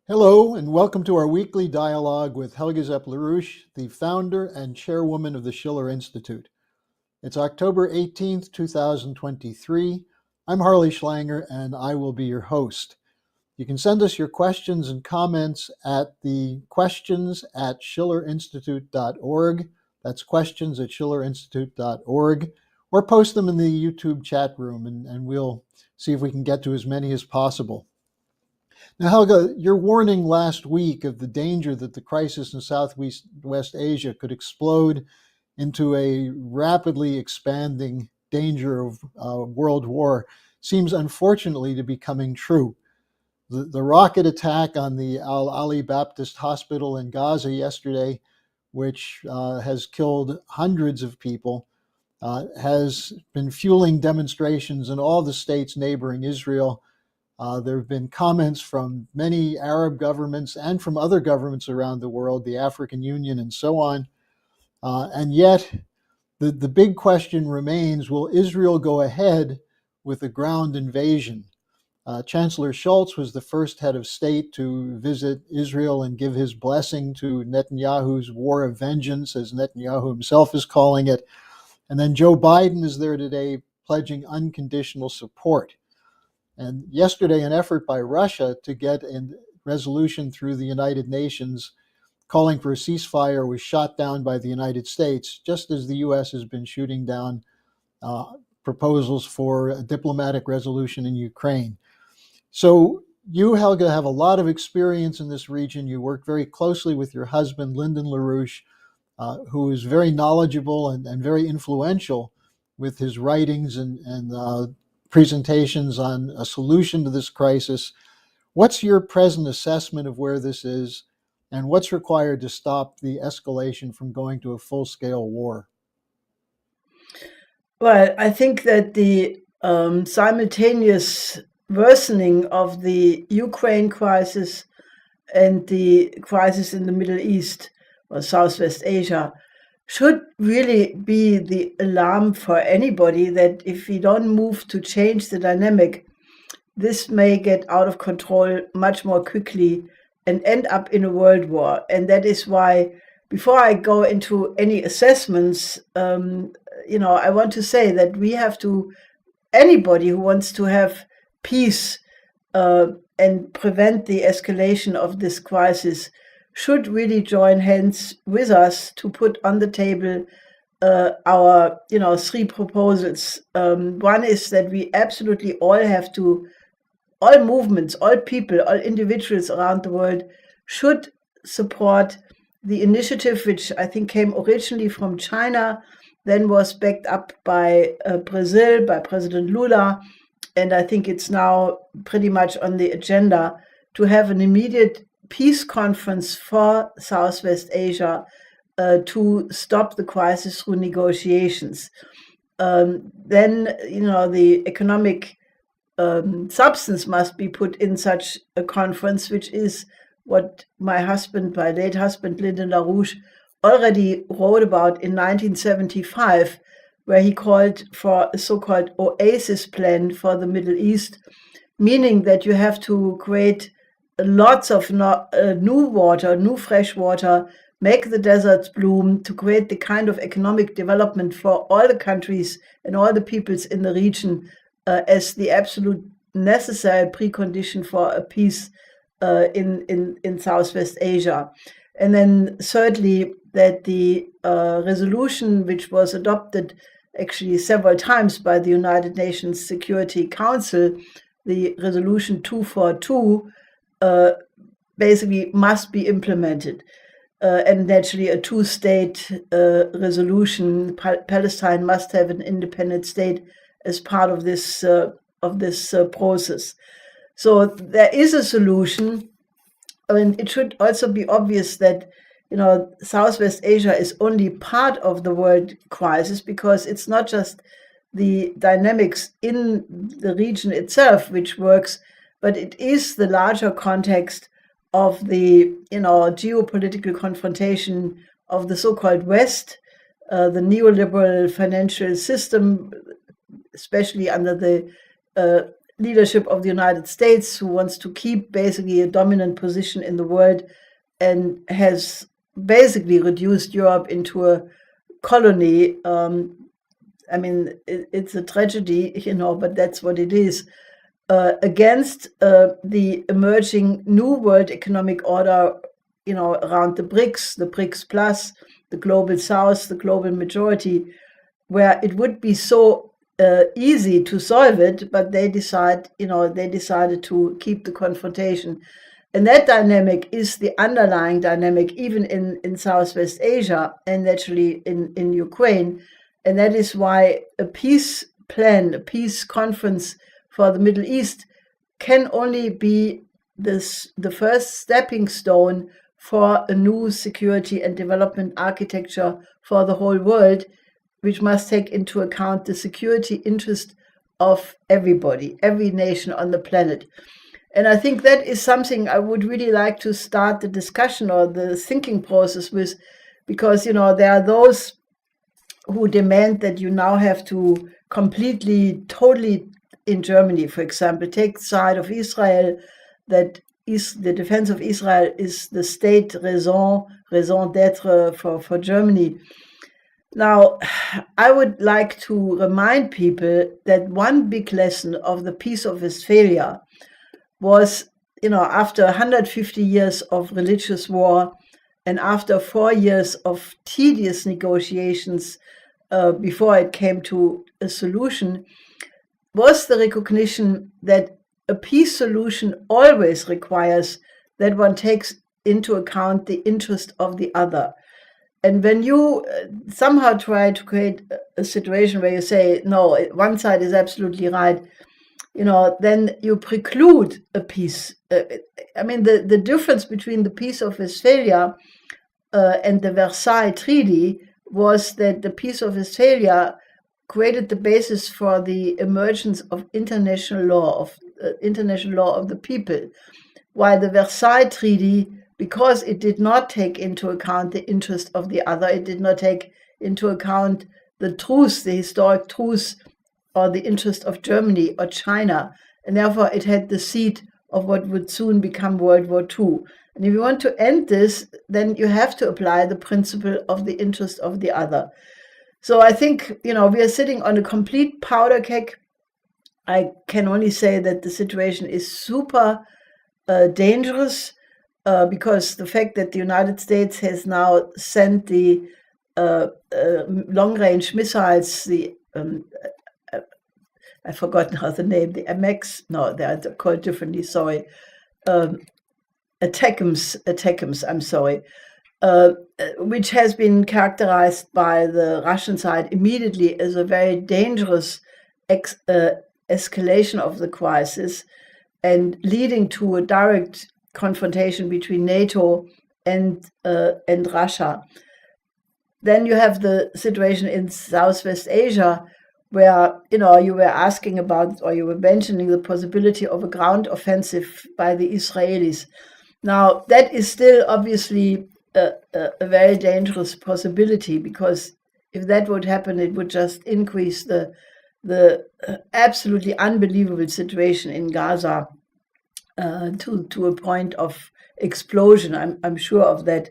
Hello, and welcome to our weekly dialogue with Helge LaRouche, the founder and chairwoman of the Schiller Institute. It's October 18th, 2023. I'm Harley Schlanger, and I will be your host. You can send us your questions and comments at the questions@schillerinstitute.org. That's questions@schillerinstitute.org, or post them in the YouTube chat room, and we'll see if we can get to as many as possible. Now, Helga, your warning last week of the danger that the crisis in Southwest Asia could explode into a rapidly expanding danger of world war seems unfortunately to be coming true. The rocket attack on the Al-Ali Baptist Hospital in Gaza yesterday, which has killed hundreds of people, has been fueling demonstrations in all the states neighboring Israel. There have been comments from many Arab governments and from other governments around the world, the African Union and so on. And yet, the big question remains, will Israel go ahead with a ground invasion? Chancellor Scholz was the first head of state to visit Israel and give his blessing to Netanyahu's war of vengeance, as Netanyahu himself is calling it. And then Joe Biden is there today pledging unconditional support. And yesterday, an effort by Russia to get a resolution through the United Nations calling for a ceasefire was shot down by the United States, just as the U.S. has been shooting down proposals for a diplomatic resolution in Ukraine. So you, Helga, have a lot of experience in this region. You work very closely with your husband, Lyndon LaRouche, who is very knowledgeable and very influential with his writings and presentations on a solution to this crisis. What's your present assessment of where this is, and what's required to stop the escalation from going to a full-scale war? Well, I think that the simultaneous worsening of the Ukraine crisis and the crisis in the Middle East or Southwest Asia should really be the alarm for anybody that if we don't move to change the dynamic, this may get out of control much more quickly and end up in a world war. And that is why, before I go into any assessments, I want to say that we have to, anybody who wants to have peace and prevent the escalation of this crisis should really join hands with us to put on the table our, three proposals. One is that we absolutely all have to, all movements, all people, all individuals around the world should support the initiative, which I think came originally from China, then was backed up by Brazil, by President Lula, and I think it's now pretty much on the agenda to have an immediate peace conference for Southwest Asia to stop the crisis through negotiations. Then, the economic substance must be put in such a conference, which is what my late husband, Lyndon LaRouche, already wrote about in 1975, where he called for a so-called oasis plan for the Middle East, meaning that you have to create lots of new water, new fresh water, make the deserts bloom to create the kind of economic development for all the countries and all the peoples in the region as the absolute necessary precondition for a peace in Southwest Asia. And then thirdly, that the resolution, which was adopted actually several times by the United Nations Security Council, the resolution 242, basically must be implemented. And naturally, a two-state resolution. Palestine must have an independent state as part of this process. So there is a solution. I mean, it should also be obvious that Southwest Asia is only part of the world crisis, because it's not just the dynamics in the region itself which works, but it is the larger context of the geopolitical confrontation of the so-called West, the neoliberal financial system, especially under the leadership of the United States, who wants to keep basically a dominant position in the world and has basically reduced Europe into a colony. I mean, it's a tragedy, but that's what it is. Against the emerging new world economic order, around the BRICS Plus, the global South, the global majority, where it would be so easy to solve it, but they decided to keep the confrontation. And that dynamic is the underlying dynamic, even in Southwest Asia and naturally in Ukraine. And that is why a peace plan, a peace conference for the Middle East can only be the first stepping stone for a new security and development architecture for the whole world, which must take into account the security interest of everybody, every nation on the planet. And I think that is something I would really like to start the discussion or the thinking process with, because, there are those who demand that you now have to completely, totally, in Germany, for example, take the side of Israel, that is the defense of Israel is the state raison d'etre for Germany. Now, I would like to remind people that one big lesson of the Peace of Westphalia was, after 150 years of religious war and after 4 years of tedious negotiations before it came to a solution, was the recognition that a peace solution always requires that one takes into account the interest of the other. And when you somehow try to create a situation where you say, no, one side is absolutely right, then you preclude a peace. I mean, the difference between the Peace of Westphalia and the Versailles Treaty was that the Peace of Westphalia created the basis for the emergence of international law of the people, while the Versailles Treaty, because it did not take into account the interest of the other, it did not take into account the truth, the historic truth, or the interest of Germany or China, and therefore it had the seed of what would soon become World War II. And if you want to end this, then you have to apply the principle of the interest of the other. So I think, we are sitting on a complete powder keg. I can only say that the situation is super dangerous because the fact that the United States has now sent the long-range missiles, the I've forgotten how the name, the MX, no, they are called differently, sorry, ATACMS, I'm sorry, which has been characterized by the Russian side immediately as a very dangerous escalation of the crisis and leading to a direct confrontation between NATO and Russia. Then you have the situation in Southwest Asia, where you were asking about, or you were mentioning the possibility of a ground offensive by the Israelis. Now, that is still obviously a very dangerous possibility, because if that would happen, it would just increase the absolutely unbelievable situation in Gaza to a point of explosion. I'm sure of that.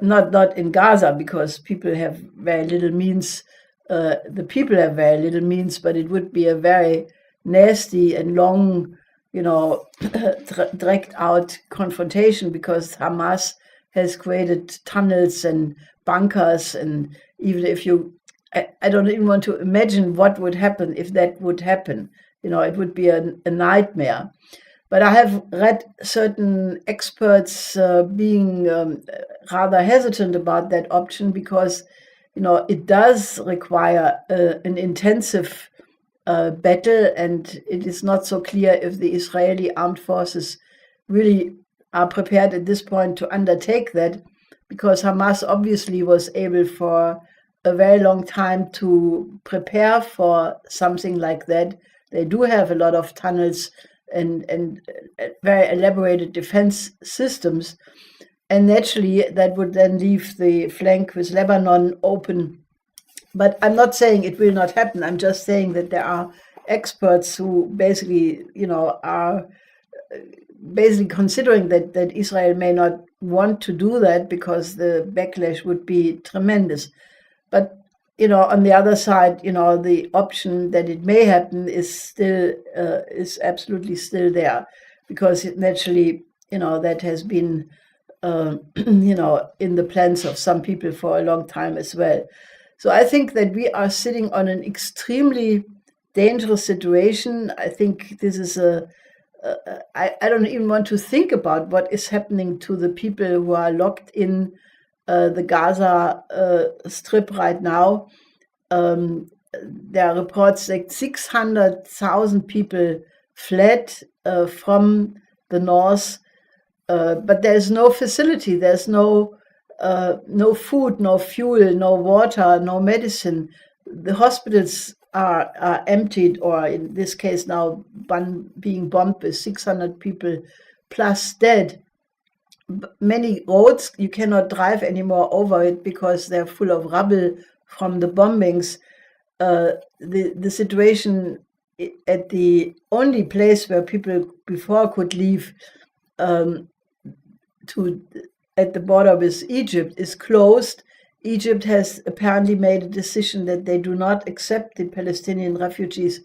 Not in Gaza, because people have very little means. The people have very little means, but it would be a very nasty and long, dragged out confrontation, because Hamas has created tunnels and bunkers, and even if I don't even want to imagine what would happen if that would happen. It would be a nightmare. But I have read certain experts being rather hesitant about that option, because it does require an intensive battle, and it is not so clear if the Israeli armed forces really are prepared at this point to undertake that, because Hamas obviously was able for a very long time to prepare for something like that. They do have a lot of tunnels and very elaborated defense systems. And naturally, that would then leave the flank with Lebanon open. But I'm not saying it will not happen. I'm just saying that there are experts who basically, are basically considering that Israel may not want to do that because the backlash would be tremendous. But on the other side, the option that it may happen is still is absolutely still there, because naturally, that has been in the plans of some people for a long time as well. So I think that we are sitting on an extremely dangerous situation. I think this is I don't even want to think about what is happening to the people who are locked in the Gaza Strip right now. There are reports that 600,000 people fled from the north, but there's no facility, there's no food, no fuel, no water, no medicine. The hospitals are emptied, or in this case now being bombed with 600 people plus dead. Many roads, you cannot drive anymore over it because they're full of rubble from the bombings. The situation at the only place where people before could leave at the border with Egypt is closed. Egypt has apparently made a decision that they do not accept the Palestinian refugees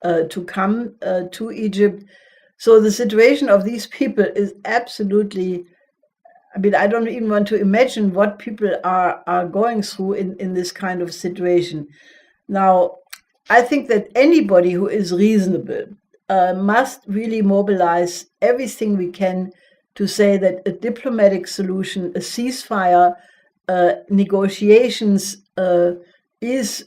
to come to Egypt. So the situation of these people is absolutely, I don't even want to imagine what people are going through in this kind of situation. Now, I think that anybody who is reasonable must really mobilize everything we can to say that a diplomatic solution, a ceasefire, negotiations is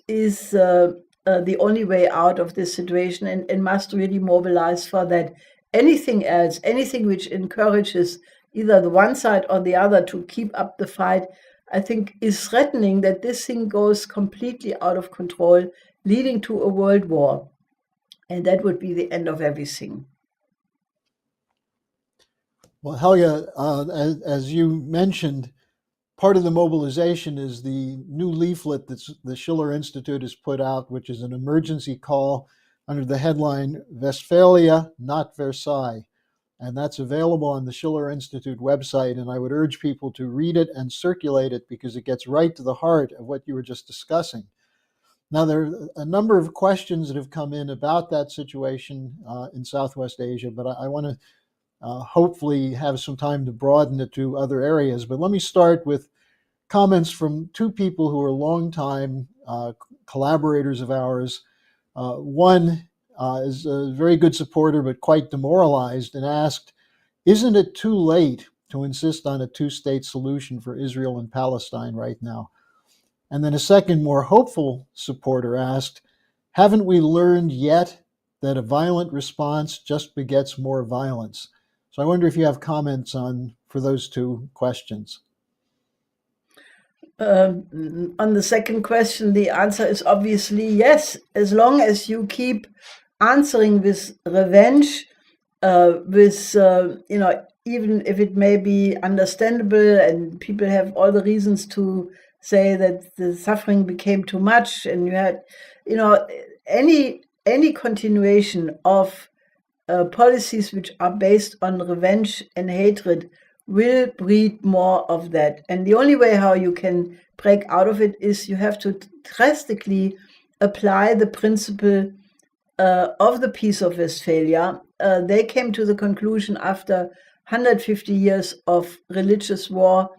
the only way out of this situation, and must really mobilize for that. Anything else, anything which encourages either the one side or the other to keep up the fight, I think is threatening that this thing goes completely out of control, leading to a world war. And that would be the end of everything. Well, Helga, as you mentioned, part of the mobilization is the new leaflet that the Schiller Institute has put out, which is an emergency call under the headline, Westphalia, not Versailles. And that's available on the Schiller Institute website. And I would urge people to read it and circulate it, because it gets right to the heart of what you were just discussing. Now, there are a number of questions that have come in about that situation in Southwest Asia, but I want to hopefully have some time to broaden it to other areas. But let me start with comments from two people who are longtime collaborators of ours. One is a very good supporter, but quite demoralized, and asked, isn't it too late to insist on a two-state solution for Israel and Palestine right now? And then a second, more hopeful supporter asked, haven't we learned yet that a violent response just begets more violence? So I wonder if you have comments for those two questions. On the second question, the answer is obviously yes. As long as you keep answering with revenge, even if it may be understandable and people have all the reasons to say that the suffering became too much, and you had, any continuation of policies which are based on revenge and hatred will breed more of that. And the only way how you can break out of it is you have to drastically apply the principle of the Peace of Westphalia. They came to the conclusion after 150 years of religious war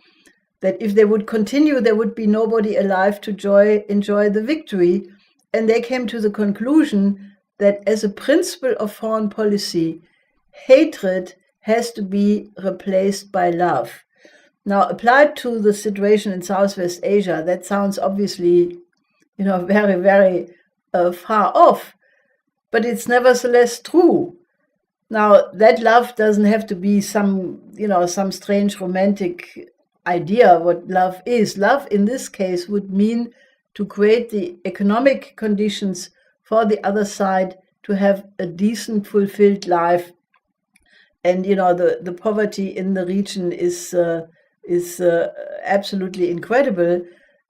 that if they would continue, there would be nobody alive to enjoy the victory. And they came to the conclusion that as a principle of foreign policy, hatred has to be replaced by love. Now, applied to the situation in Southwest Asia, that sounds obviously, very, very far off, but it's nevertheless true. Now, that love doesn't have to be some strange romantic idea what love is. Love in this case would mean to create the economic conditions for the other side to have a decent, fulfilled life. And the poverty in the region is absolutely incredible.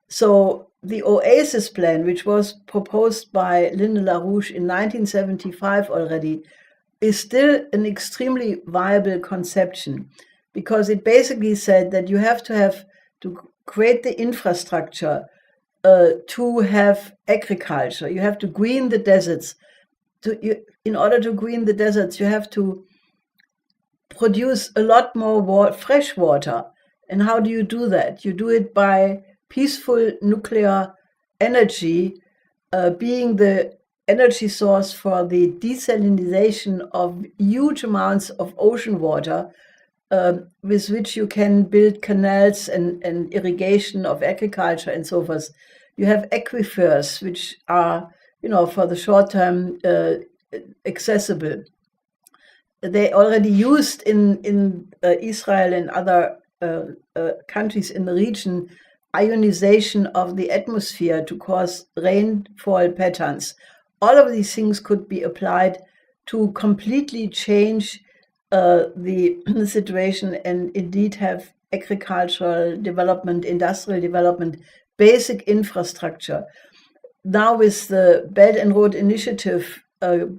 So the Oasis plan, which was proposed by Linda LaRouche in 1975 already, is still an extremely viable conception, because it basically said that you have to create the infrastructure to have agriculture. You have to green the deserts. In order to green the deserts, you have to produce a lot more fresh water. And how do you do that? You do it by peaceful nuclear energy being the energy source for the desalination of huge amounts of ocean water, with which you can build canals and irrigation of agriculture and so forth. You have aquifers, which are, for the short term accessible. They already used in Israel and other countries in the region ionization of the atmosphere to cause rainfall patterns. All of these things could be applied to completely change the situation and indeed have agricultural development, industrial development, basic infrastructure. Now with the Belt and Road Initiative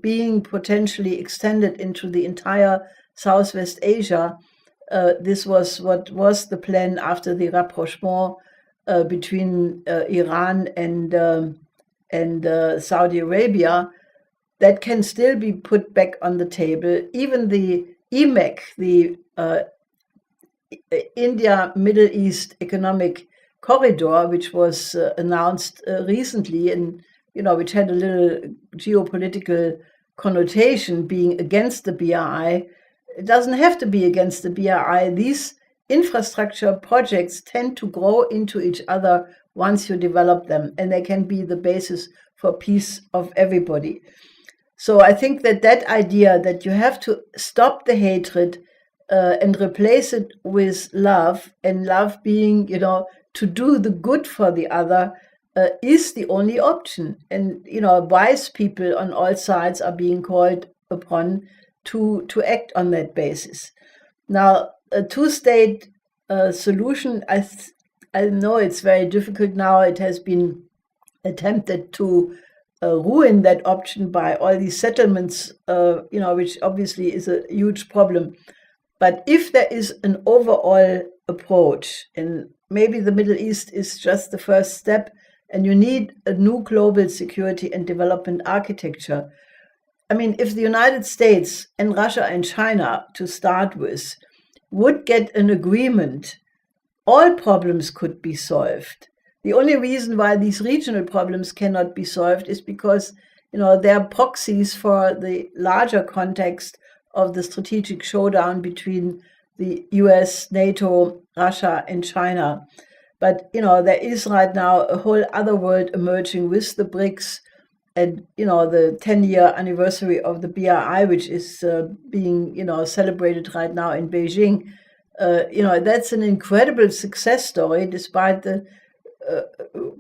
being potentially extended into the entire Southwest Asia, this was what was the plan after the rapprochement between Iran and Saudi Arabia. That can still be put back on the table. Even the EMEC, the India Middle East Economic Corridor, which was announced recently, and which had a little geopolitical connotation, being against the BRI. It doesn't have to be against the BRI. These infrastructure projects tend to grow into each other once you develop them, and they can be the basis for peace of everybody. So I think that idea that you have to stop the hatred and replace it with love, and love being, to do the good for the other, is the only option. And, wise people on all sides are being called upon to act on that basis. Now, a two-state solution, I know it's very difficult now. It has been attempted to ruin that option by all these settlements, which obviously is a huge problem. But if there is an overall approach, and maybe the Middle East is just the first step, and you need a new global security and development architecture. I mean, if the United States and Russia and China, to start with, would get an agreement, all problems could be solved. The only reason why these regional problems cannot be solved is because, they're proxies for the larger context of the strategic showdown between the US, NATO, Russia, and China. But, there is right now a whole other world emerging with the BRICS and, the 10-year anniversary of the BRI, which is being, celebrated right now in Beijing. That's an incredible success story, despite the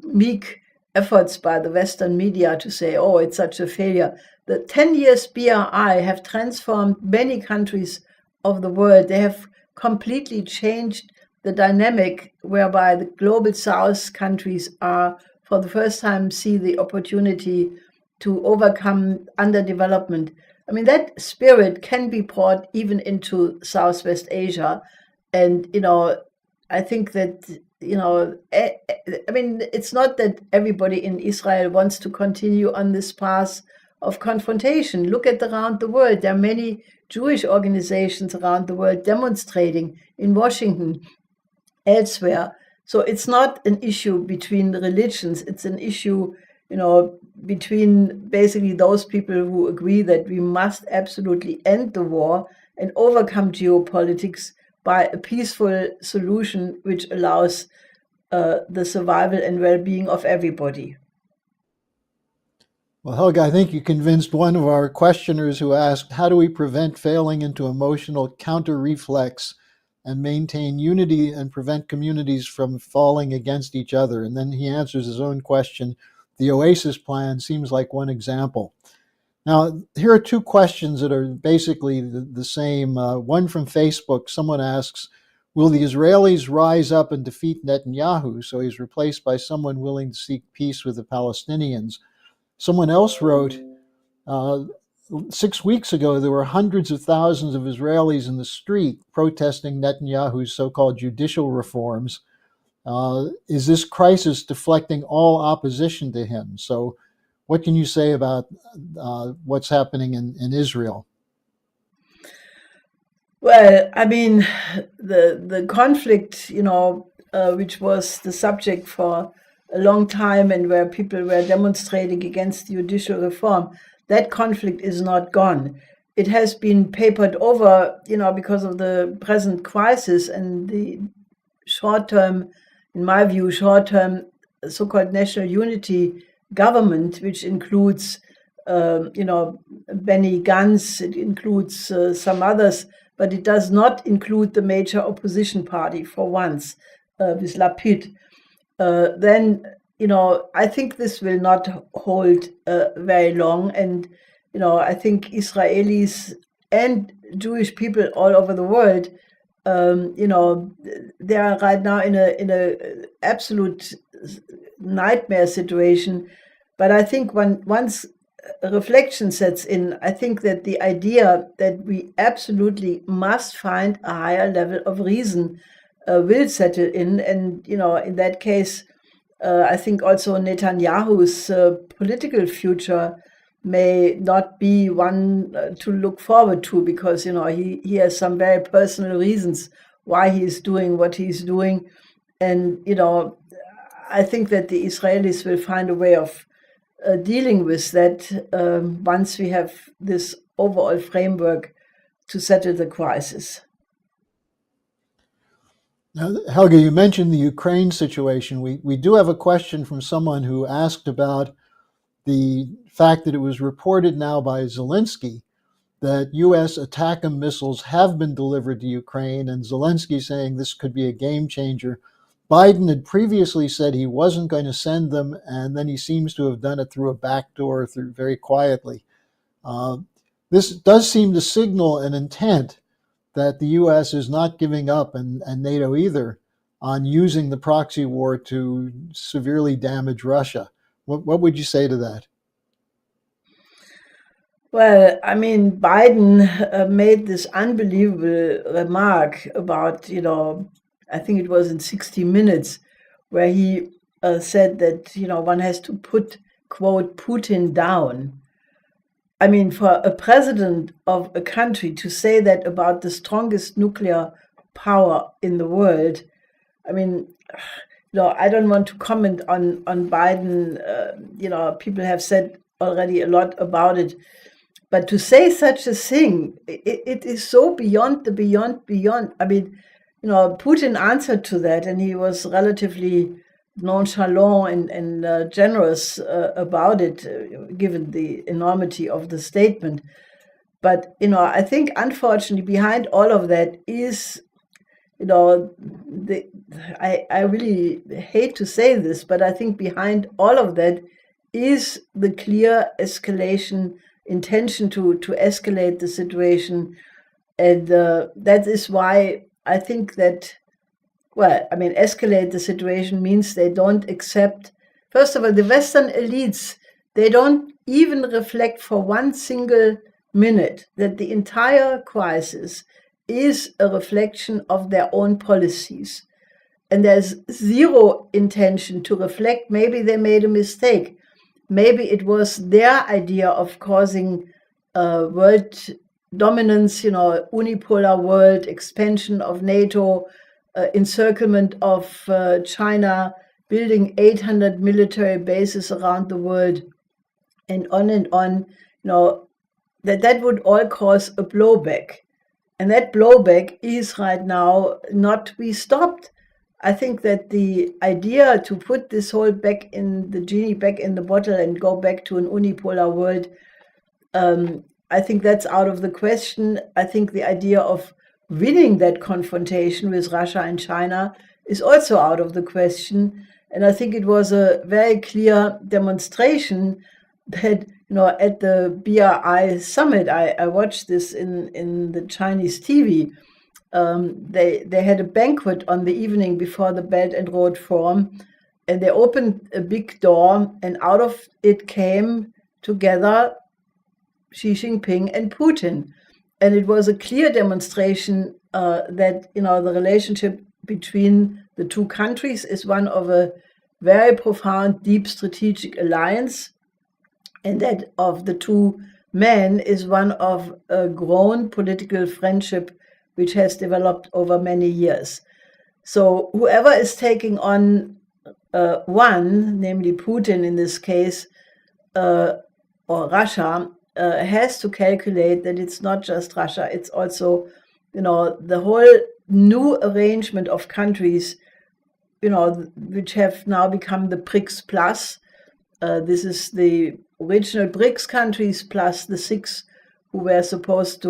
meek efforts by the Western media to say, oh, it's such a failure. The 10 years BRI have transformed many countries of the world. They have completely changed the dynamic whereby the global South countries are, for the first time, see the opportunity to overcome underdevelopment. I mean, that spirit can be brought even into Southwest Asia. And, I think that, it's not that everybody in Israel wants to continue on this path of confrontation. Look at around the world. There are many Jewish organizations around the world demonstrating in Washington, elsewhere. So it's not an issue between the religions. It's an issue, between basically those people who agree that we must absolutely end the war and overcome geopolitics by a peaceful solution which allows the survival and well-being of everybody. Well, Helga, I think you convinced one of our questioners who asked, how do we prevent failing into emotional counter-reflex and maintain unity and prevent communities from falling against each other? And then he answers his own question. The Oasis plan seems like one example. Now, here are two questions that are basically the same. One from Facebook, someone asks, Will the Israelis rise up and defeat Netanyahu so he's replaced by someone willing to seek peace with the Palestinians? Someone else wrote, 6 weeks ago, there were hundreds of thousands of Israelis in the street protesting Netanyahu's so-called judicial reforms. Is this crisis deflecting all opposition to him? So what can you say about what's happening in Israel? Well, I mean, the conflict, which was the subject for a long time and where people were demonstrating against judicial reform, that conflict is not gone. It has been papered over, because of the present crisis and the short-term, in my view, short-term so-called national unity government, which includes, Benny Gantz, it includes some others, but it does not include the major opposition party for once, with Lapid. Then, I think this will not hold very long. And, I think Israelis and Jewish people all over the world, they are right now in a absolute nightmare situation. But I think once reflection sets in, I think that the idea that we absolutely must find a higher level of reason will settle in. And, in that case, I think also Netanyahu's political future may not be one to look forward to, because, he has some very personal reasons why he's doing what he's doing. And, I think that the Israelis will find a way of dealing with that once we have this overall framework to settle the crisis. Now, Helga, you mentioned the Ukraine situation. We do have a question from someone who asked about the fact that it was reported now by Zelensky that U.S. ATACMS missiles have been delivered to Ukraine, and Zelensky saying this could be a game changer. Biden had previously said he wasn't going to send them, and then he seems to have done it through a back door, through very quietly. This does seem to signal an intent that the U.S. is not giving up, and NATO either, on using the proxy war to severely damage Russia. What would you say to that? Well, I mean, Biden made this unbelievable remark about, I think it was in 60 Minutes, where he said that, one has to put, quote, Putin down. I mean, for a president of a country to say that about the strongest nuclear power in the world, I mean, I don't want to comment on Biden. People have said already a lot about it. But to say such a thing, it is so beyond the beyond. I mean, Putin answered to that, and he was relatively nonchalant and generous about it, given the enormity of the statement. But, I think, unfortunately, behind all of that is, I really hate to say this, but I think behind all of that is the clear escalation intention to escalate the situation. And that is why I think that, escalate the situation means they don't accept, first of all, the Western elites, they don't even reflect for one single minute that the entire crisis is a reflection of their own policies. And there's zero intention to reflect, maybe they made a mistake. Maybe it was their idea of causing world dominance, unipolar world, expansion of NATO, encirclement of China, building 800 military bases around the world, and on, that would all cause a blowback. And that blowback is right now not to be stopped. I think that the idea to put this whole genie back in the bottle and go back to an unipolar world, I think that's out of the question. I think the idea of winning that confrontation with Russia and China is also out of the question. And I think it was a very clear demonstration that, at the BRI summit, I watched this in the Chinese TV, they had a banquet on the evening before the Belt and Road Forum, and they opened a big door, and out of it came together Xi Jinping and Putin. And it was a clear demonstration that the relationship between the two countries is one of a very profound, deep strategic alliance, and that of the two men is one of a grown political friendship which has developed over many years. So whoever is taking on one, namely Putin in this case, or Russia, has to calculate that it's not just Russia, it's also, the whole new arrangement of countries, which have now become the BRICS Plus. This is the original BRICS countries plus the 6 who are supposed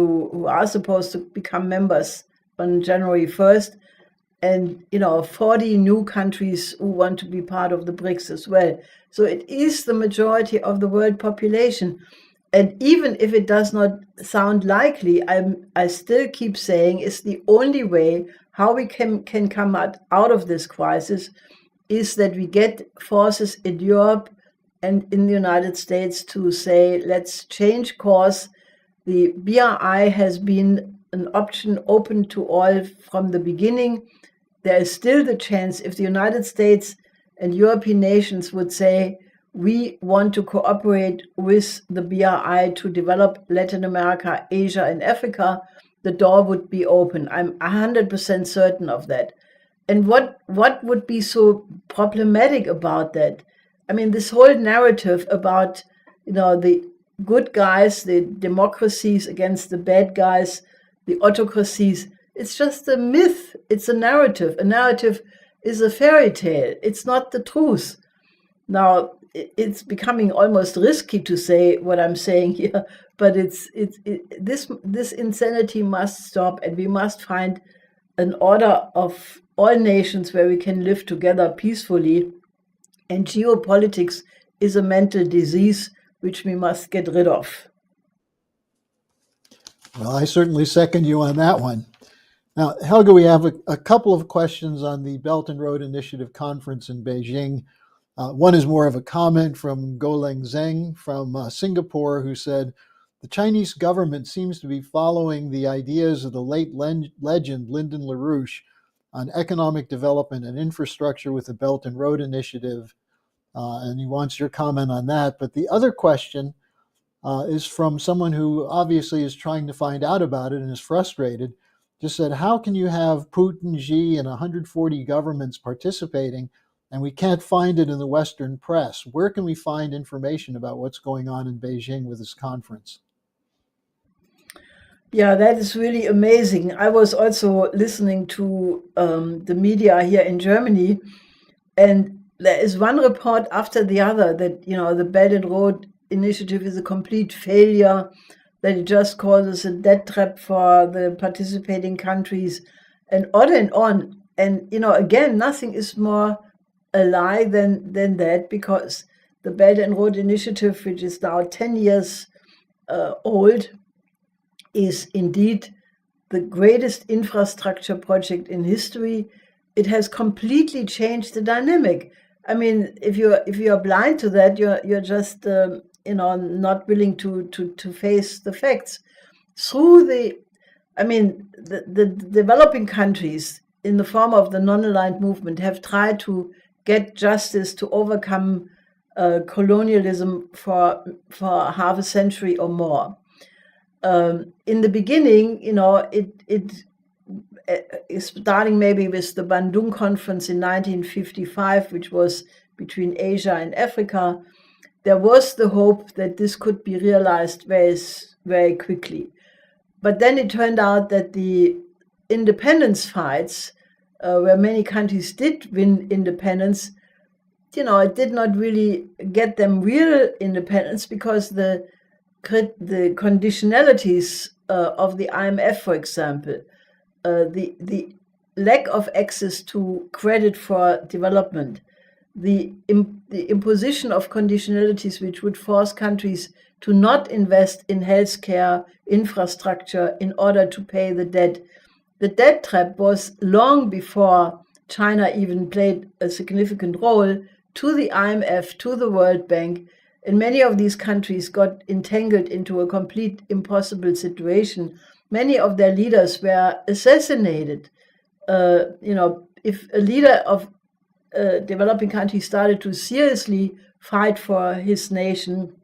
to become members on January 1st, and 40 new countries who want to be part of the BRICS as well. So it is the majority of the world population. And even if it does not sound likely, I still keep saying it's the only way how we can come out of this crisis is that we get forces in Europe and in the United States to say, let's change course. The BRI has been an option open to all from the beginning. There is still the chance if the United States and European nations would say, we want to cooperate with the BRI to develop Latin America, Asia, and Africa, the door would be open. I'm 100% certain of that. And what would be so problematic about that? I mean, this whole narrative about, the good guys, the democracies against the bad guys, the autocracies, it's just a myth. It's a narrative. A narrative is a fairy tale. It's not the truth. Now, it's becoming almost risky to say what I'm saying here, but this insanity must stop, and we must find an order of all nations where we can live together peacefully. And geopolitics is a mental disease which we must get rid of. Well, I certainly second you on that one. Now, Helga, we have a couple of questions on the Belt and Road Initiative conference in Beijing. One is more of a comment from Goleng Zheng from Singapore, who said, the Chinese government seems to be following the ideas of the late legend Lyndon LaRouche on economic development and infrastructure with the Belt and Road Initiative, and he wants your comment on that. But the other question is from someone who obviously is trying to find out about it and is frustrated. Just said, how can you have Putin, Xi, and 140 governments participating, and we can't find it in the Western press? Where can we find information about what's going on in Beijing with this conference? Yeah, that is really amazing. I was also listening to the media here in Germany, and there is one report after the other that, the Belt and Road Initiative is a complete failure, that it just causes a debt trap for the participating countries, and on and on. And, again, nothing is more a lie than that, because the Belt and Road Initiative, which is now 10 years old, is indeed the greatest infrastructure project in history. It has completely changed the dynamic. I mean, if you're blind to that, you're just not willing to face the facts. Through the developing countries in the form of the non-aligned movement have tried to get justice to overcome colonialism for half a century or more. In the beginning, it starting maybe with the Bandung Conference in 1955, which was between Asia and Africa, there was the hope that this could be realized very, very quickly. But then it turned out that the independence fights, where many countries did win independence, it did not really get them real independence, because the conditionalities of the IMF, for example, the lack of access to credit for development, the imposition of conditionalities which would force countries to not invest in healthcare infrastructure in order to pay the debt, the debt trap was long before China even played a significant role, to the IMF, to the World Bank. And many of these countries got entangled into a complete impossible situation. Many of their leaders were assassinated. If a leader of a developing country started to seriously fight for his nation,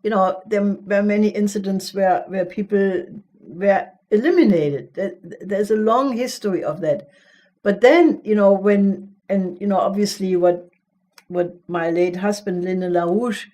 there were many incidents where people were eliminated. There's a long history of that. But then, obviously what my late husband, LaRouche,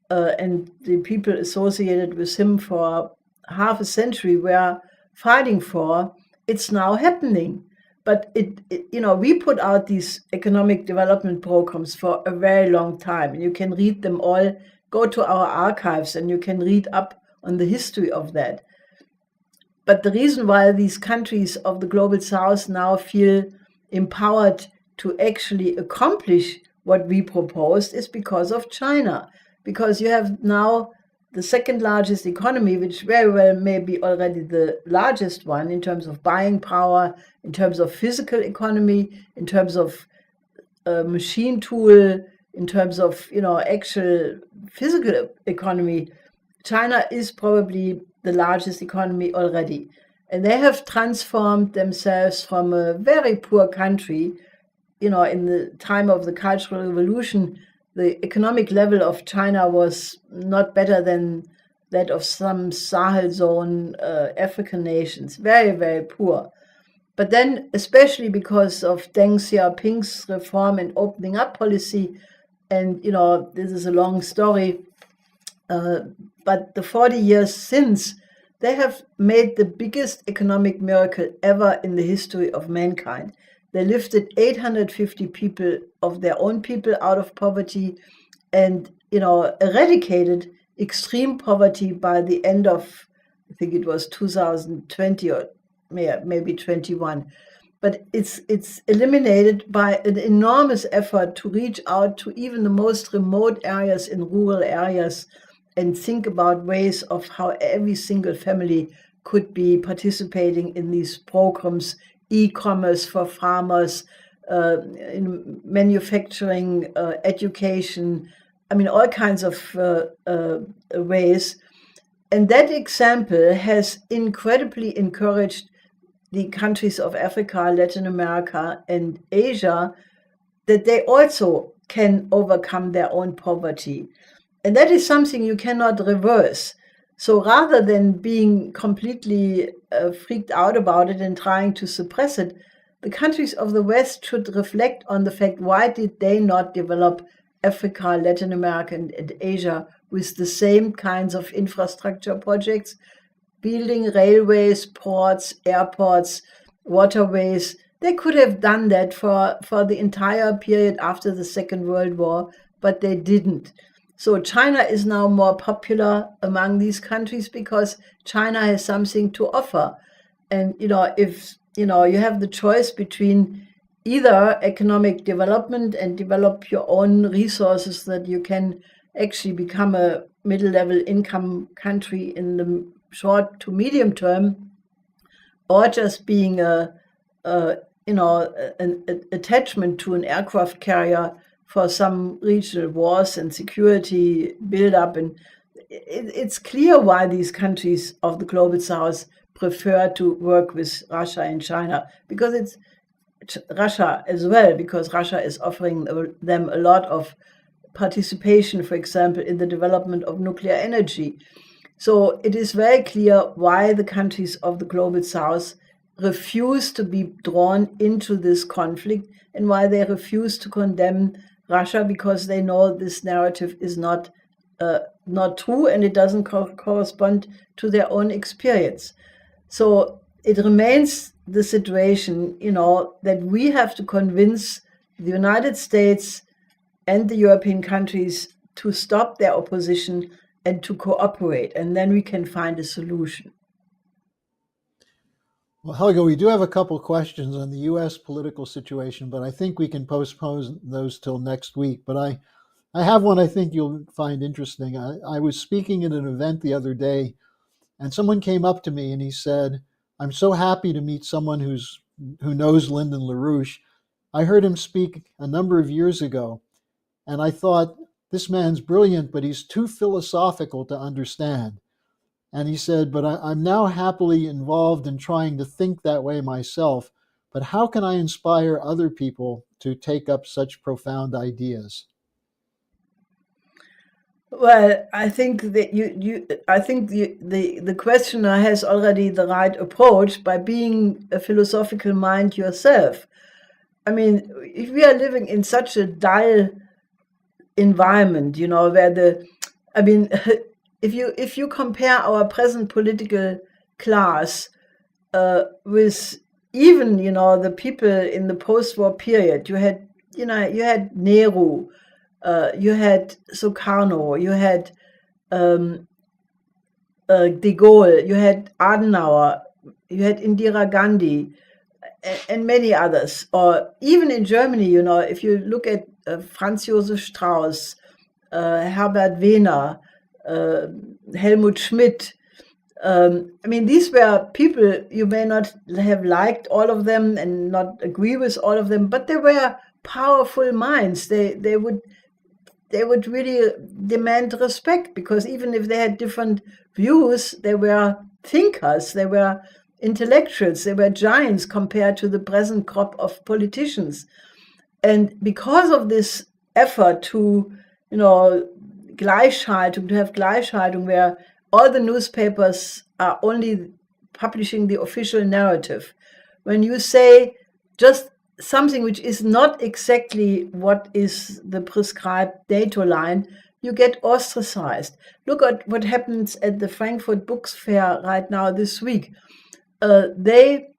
and the people associated with him for half a century were fighting for, it's now happening. But we put out these economic development programs for a very long time, and you can read them all. Go to our archives and you can read up on the history of that. But the reason why these countries of the global south now feel empowered to actually accomplish what we proposed is because of China. Because you have now the second largest economy, which very well may be already the largest one in terms of buying power, in terms of physical economy, in terms of machine tool, in terms of actual physical economy. China is probably the largest economy already. And they have transformed themselves from a very poor country. In the time of the Cultural Revolution, the economic level of China was not better than that of some Sahel zone African nations, very, very poor. But then, especially because of Deng Xiaoping's reform and opening up policy, and this is a long story, but the 40 years since, they have made the biggest economic miracle ever in the history of mankind. They lifted 850 people of their own people out of poverty and, eradicated extreme poverty by the end of, I think it was 2020 or maybe 21. But it's eliminated by an enormous effort to reach out to even the most remote areas in rural areas and think about ways of how every single family could be participating in these programs, e-commerce for farmers, in manufacturing, education, all kinds of ways. And that example has incredibly encouraged the countries of Africa, Latin America, and Asia, that they also can overcome their own poverty. And that is something you cannot reverse. So rather than being completely freaked out about it and trying to suppress it, the countries of the West should reflect on the fact, why did they not develop Africa, Latin America, and Asia with the same kinds of infrastructure projects, building railways, ports, airports, waterways? They could have done that for the entire period after the Second World War, but they didn't. So China is now more popular among these countries because China has something to offer. And, if, you have the choice between either economic development and develop your own resources that you can actually become a middle-level income country in the short to medium term, or just being an attachment to an aircraft carrier for some regional wars and security build-up. And it's clear why these countries of the global south prefer to work with Russia and China, because it's Russia as well, because Russia is offering them a lot of participation, for example, in the development of nuclear energy. So it is very clear why the countries of the global south refuse to be drawn into this conflict, and why they refuse to condemn Russia, because they know this narrative is not true, and it doesn't correspond to their own experience. So it remains the situation, that we have to convince the United States and the European countries to stop their opposition and to cooperate, and then we can find a solution. Well, Helga, we do have a couple questions on the U.S. political situation, but I think we can postpone those till next week. But I have one I think you'll find interesting. I was speaking at an event the other day, and someone came up to me and he said, I'm so happy to meet someone who knows Lyndon LaRouche. I heard him speak a number of years ago, and I thought, this man's brilliant, but he's too philosophical to understand. And he said, but I'm now happily involved in trying to think that way myself. But how can I inspire other people to take up such profound ideas? Well, I think that I think the questioner has already the right approach by being a philosophical mind yourself. I mean, if we are living in such a dull environment, where if you compare our present political class with even the people in the post-war period, you had Nehru, you had Sukarno, you had de Gaulle, you had Adenauer, you had Indira Gandhi, and many others. Or even in Germany, if you look at Franz Josef Strauss, Herbert Wehner, Helmut Schmidt, these were people, you may not have liked all of them and not agree with all of them, but they were powerful minds. They would really demand respect, because even if they had different views, they were thinkers, they were intellectuals, they were giants compared to the present crop of politicians. And because of this effort to, Gleichschaltung, to have Gleichschaltung, where all the newspapers are only publishing the official narrative, when you say just something which is not exactly what is the prescribed data line, you get ostracized. Look at what happens at the Frankfurt Books Fair right now this week. They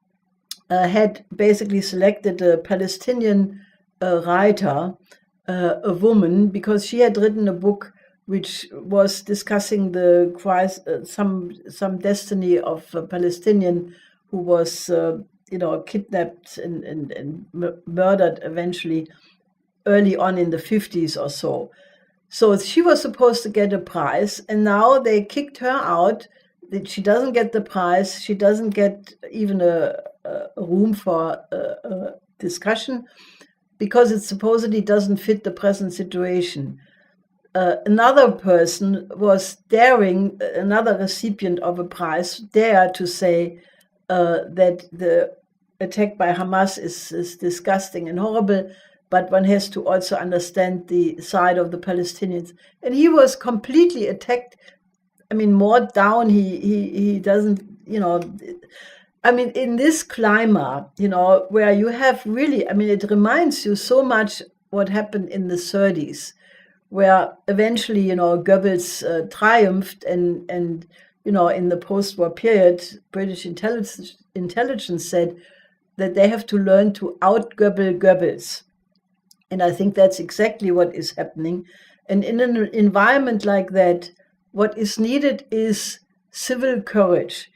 had basically selected a Palestinian writer, a woman, because she had written a book which was discussing the some destiny of a Palestinian who was kidnapped and murdered eventually early on in the 50s or so. So she was supposed to get a prize, and now they kicked her out. She doesn't get the prize. She doesn't get even a room for a discussion, because it supposedly doesn't fit the present situation. Another person was daring, another recipient of a prize, dare to say that the attack by Hamas is disgusting and horrible, but one has to also understand the side of the Palestinians. And he was completely attacked. More down, he doesn't, in this climate, where you have really, it reminds you so much what happened in the 30s, where eventually, Goebbels triumphed, and in the post-war period, British intelligence said that they have to learn to out-Goebbels Goebbels. And I think that's exactly what is happening. And in an environment like that, what is needed is civil courage.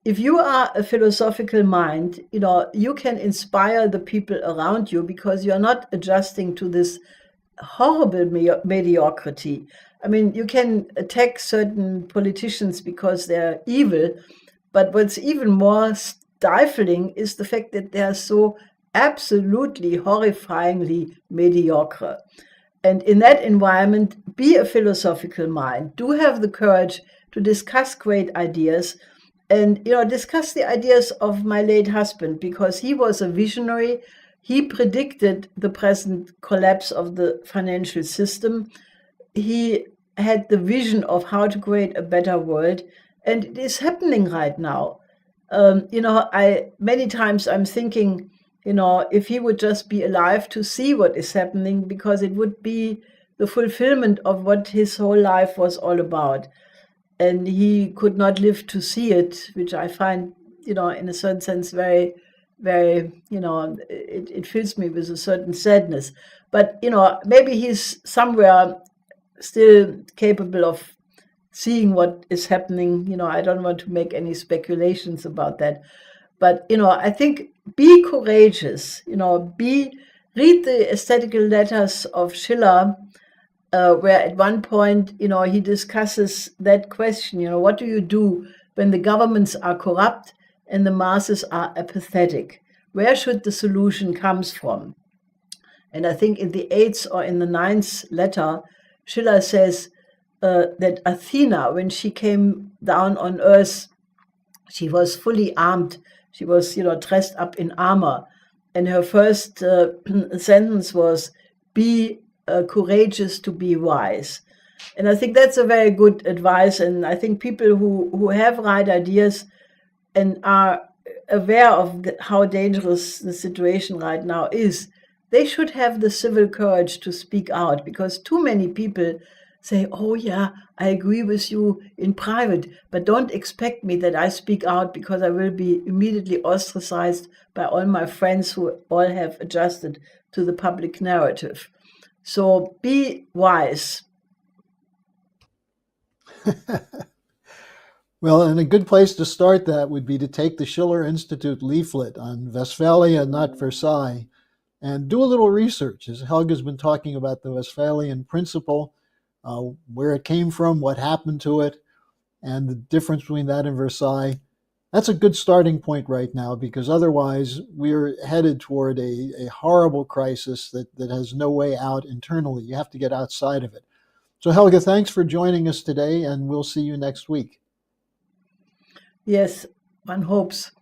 If you are a philosophical mind, you can inspire the people around you, because you're not adjusting to this horrible mediocrity. You can attack certain politicians because they're evil, but what's even more stifling is the fact that they're so absolutely horrifyingly mediocre. And in that environment, be a philosophical mind. Do have the courage to discuss great ideas, and discuss the ideas of my late husband, because he was a visionary. He predicted the present collapse of the financial system. He had the vision of how to create a better world, and it is happening right now. Many times I'm thinking, if he would just be alive to see what is happening, because it would be the fulfillment of what his whole life was all about. And he could not live to see it, which I find, in a certain sense, very, very, it fills me with a certain sadness. But, maybe he's somewhere still capable of seeing what is happening. I don't want to make any speculations about that. But, I think be courageous, read the aesthetical letters of Schiller, where at one point, he discusses that question, what do you do when the governments are corrupt and the masses are apathetic. Where should the solution come from? And I think in the 8th or in the 9th letter, Schiller says that Athena, when she came down on earth, she was fully armed. She was, dressed up in armor. And her first sentence was, be courageous to be wise. And I think that's a very good advice. And I think people who have right ideas and are aware of how dangerous the situation right now is, they should have the civil courage to speak out, because too many people say, oh yeah, I agree with you in private, but don't expect me that I speak out, because I will be immediately ostracized by all my friends who all have adjusted to the public narrative. So be wise. Well, and a good place to start that would be to take the Schiller Institute leaflet on Westphalia, not Versailles, and do a little research, as Helga's been talking about the Westphalian principle, where it came from, what happened to it, and the difference between that and Versailles. That's a good starting point right now, because otherwise we're headed toward a horrible crisis that has no way out internally. You have to get outside of it. So Helga, thanks for joining us today, and we'll see you next week. Yes, one hopes.